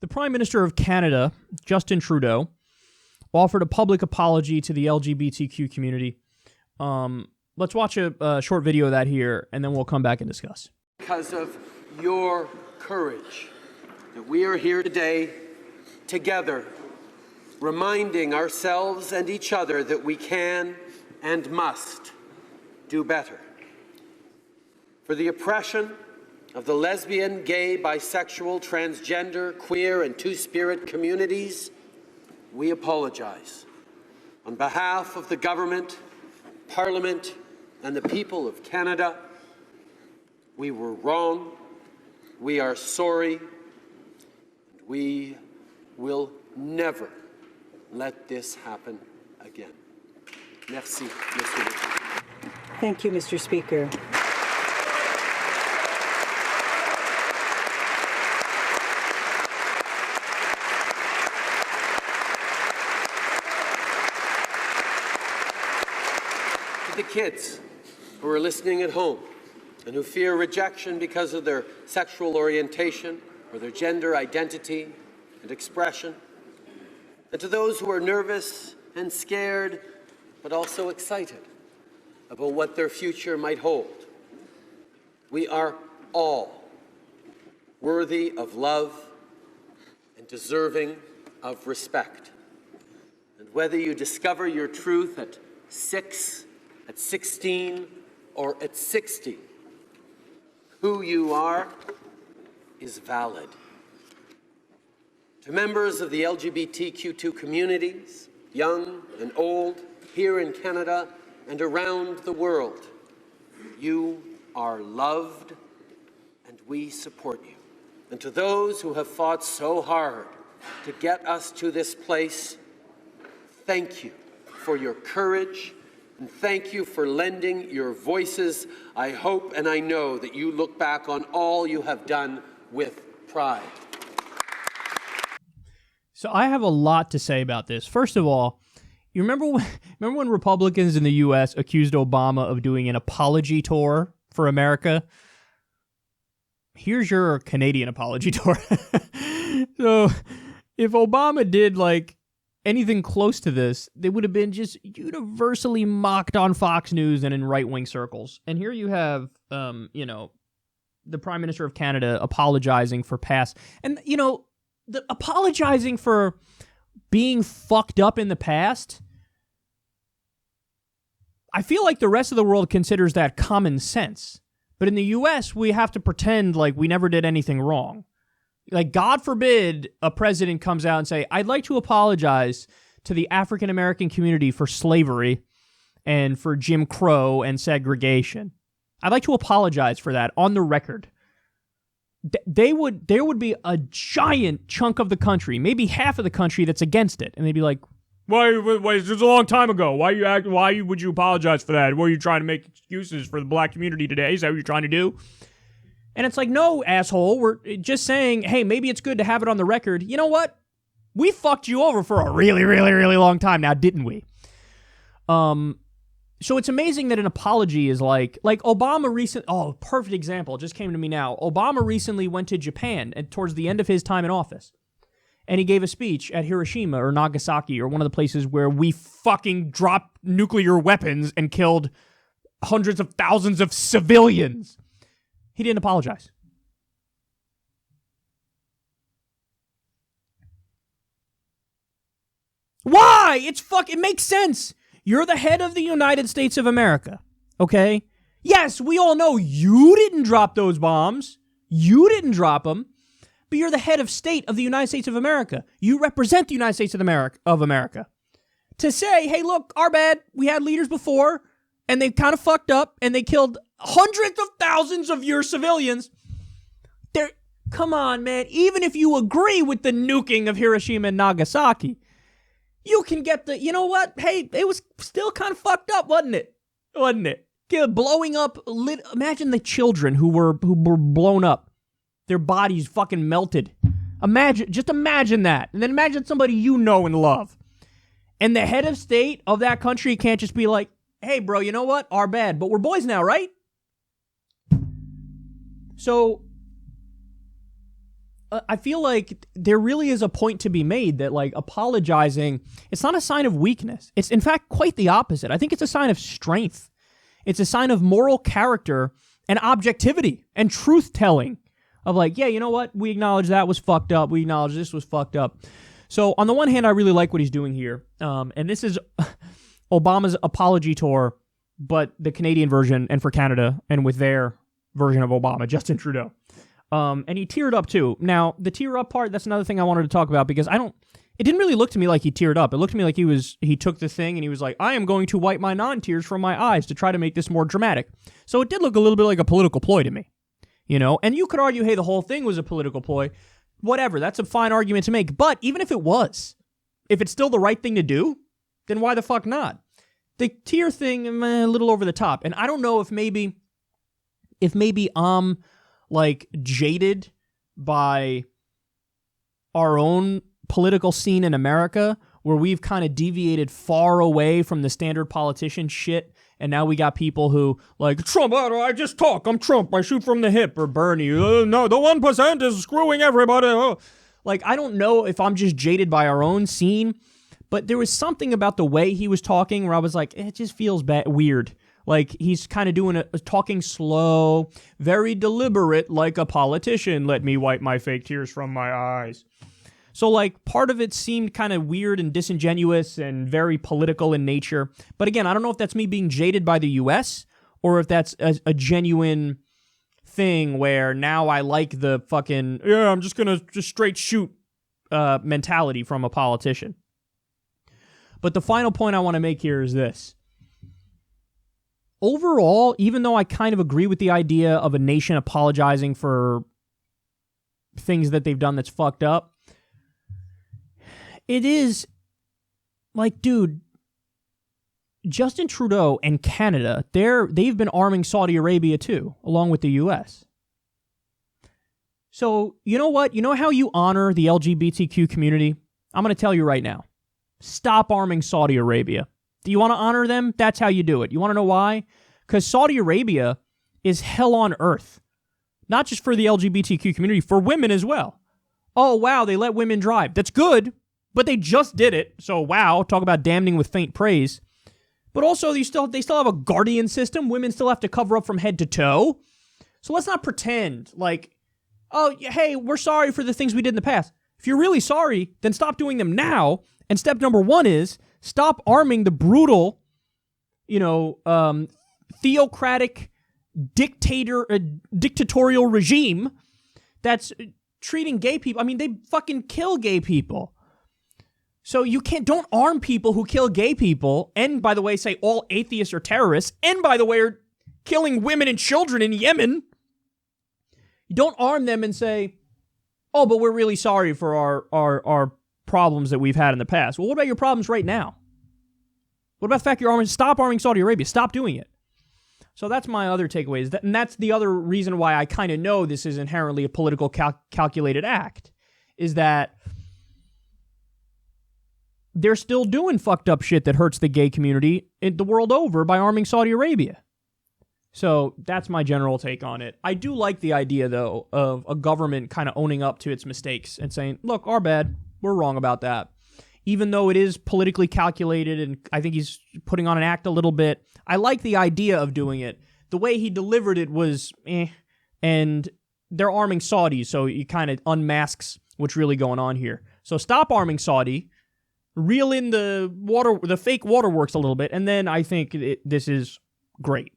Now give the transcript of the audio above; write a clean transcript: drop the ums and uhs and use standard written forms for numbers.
The Prime Minister of Canada, Justin Trudeau, offered a public apology to the LGBTQ community. Let's watch a short video of that here, and then we'll come back and discuss. Because of your courage, that we are here today together, reminding ourselves and each other that we can and must do better. For the oppression of the lesbian, gay, bisexual, transgender, queer, and two-spirit communities, we apologize. On behalf of the government, Parliament, and the people of Canada, we were wrong, we are sorry, and we will never let this happen again. Merci, Mr. Speaker. Thank you, Mr. Speaker. To the kids who are listening at home and who fear rejection because of their sexual orientation or their gender identity and expression, and to those who are nervous and scared but also excited about what their future might hold, we are all worthy of love and deserving of respect. And whether you discover your truth at 6, at 16, or at 60, who you are is valid. To members of the LGBTQ2 communities, young and old, here in Canada and around the world, you are loved and we support you. And to those who have fought so hard to get us to this place, thank you for your courage. And thank you for lending your voices. I hope and I know that you look back on all you have done with pride. So I have a lot to say about this. First of all, you remember when Republicans in the U.S. accused Obama of doing an apology tour for America? Here's your Canadian apology tour. So if Obama did like anything close to this, they would have been just universally mocked on Fox News and in right-wing circles. And here you have, the Prime Minister of Canada apologizing for past, and the apologizing for being fucked up in the past. I feel like the rest of the world considers that common sense, but in the U.S. we have to pretend like we never did anything wrong. Like, God forbid a president comes out and say, I'd like to apologize to the African-American community for slavery and for Jim Crow and segregation. I'd like to apologize for that on the record. There would be a giant chunk of the country, maybe half of the country, that's against it. And they'd be like, why this was a long time ago. Why would you apologize for that? Were you trying to make excuses for the black community today? Is that what you're trying to do? And it's like, no, asshole, we're just saying, hey, maybe it's good to have it on the record. You know what? We fucked you over for a really, really, really long time now, didn't we? So it's amazing that an apology is like Obama perfect example, just came to me now. Obama recently went to Japan towards the end of his time in office. And he gave a speech at Hiroshima or Nagasaki or one of the places where we fucking dropped nuclear weapons and killed hundreds of thousands of civilians. He didn't apologize. Why? It makes sense. You're the head of the United States of America, okay? Yes, we all know you didn't drop those bombs. You didn't drop them. But you're the head of state of the United States of America. You represent the United States of America. To say, hey, look, our bad. We had leaders before, and they kind of fucked up, and they killed hundreds of thousands of your civilians. Come on, man. Even if you agree with the nuking of Hiroshima and Nagasaki, you can get you know what? Hey, it was still kind of fucked up, wasn't it? Wasn't it? Blowing up, imagine the children who were blown up. Their bodies fucking melted. Just imagine that. And then imagine somebody you know and love. And the head of state of that country can't just be like, hey, bro, you know what? Our bad. But we're boys now, right? So, I feel like there really is a point to be made that, like, apologizing, it's not a sign of weakness. It's, in fact, quite the opposite. I think it's a sign of strength. It's a sign of moral character and objectivity and truth-telling of, like, yeah, you know what? We acknowledge that was fucked up. We acknowledge this was fucked up. So, on the one hand, I really like what he's doing here. And this is Obama's apology tour, but the Canadian version and for Canada and with their version of Obama, Justin Trudeau. And he teared up too. Now, the tear up part, that's another thing I wanted to talk about because it didn't really look to me like he teared up. It looked to me like he took the thing and he was like, I am going to wipe my non-tears from my eyes to try to make this more dramatic. So it did look a little bit like a political ploy to me, you know? And you could argue, hey, the whole thing was a political ploy. Whatever, that's a fine argument to make. But even if it was, if it's still the right thing to do, then why the fuck not? The tear thing, a little over the top. And I don't know if maybe I'm like jaded by our own political scene in America where we've kind of deviated far away from the standard politician shit. And now we got people who like, Trump, I just talk. I'm Trump. I shoot from the hip. Or Bernie. No, the 1% is screwing everybody. Oh. Like, I don't know if I'm just jaded by our own scene, but there was something about the way he was talking where I was like, it just feels weird. Like, he's kind of doing talking slow, very deliberate, like a politician. Let me wipe my fake tears from my eyes. So, like, part of it seemed kind of weird and disingenuous and very political in nature. But again, I don't know if that's me being jaded by the U.S. or if that's a genuine thing where now I like the fucking, yeah, I'm just going to just straight shoot mentality from a politician. But the final point I want to make here is this. Overall, even though I kind of agree with the idea of a nation apologizing for things that they've done that's fucked up, it is like, dude, Justin Trudeau and Canada, they've been arming Saudi Arabia too, along with the U.S. So, you know what? You know how you honor the LGBTQ community? I'm going to tell you right now. Stop arming Saudi Arabia. Do you want to honor them? That's how you do it. You want to know why? Because Saudi Arabia is hell on earth. Not just for the LGBTQ community, for women as well. Oh, wow, they let women drive. That's good, but they just did it. So, wow, talk about damning with faint praise. But also, they still have a guardian system. Women still have to cover up from head to toe. So let's not pretend like, oh, hey, we're sorry for the things we did in the past. If you're really sorry, then stop doing them now. And step number one is stop arming the brutal, theocratic dictatorial regime that's treating gay people. I mean, they fucking kill gay people. So don't arm people who kill gay people, and by the way, say all atheists are terrorists, and by the way, are killing women and children in Yemen. You don't arm them and say, oh, but we're really sorry for our problems that we've had in the past. Well, what about your problems right now? What about the fact you're arming? Stop arming Saudi Arabia. Stop doing it. So that's my other takeaway. And that's the other reason why I kind of know this is inherently a political calculated act, is that they're still doing fucked up shit that hurts the gay community the world over by arming Saudi Arabia. So that's my general take on it. I do like the idea, though, of a government kind of owning up to its mistakes and saying, look, our bad. We're wrong about that. Even though it is politically calculated, and I think he's putting on an act a little bit, I like the idea of doing it. The way he delivered it was and they're arming Saudis, so he kind of unmasks what's really going on here. So stop arming Saudi, reel in the fake waterworks a little bit, and then I think this is great.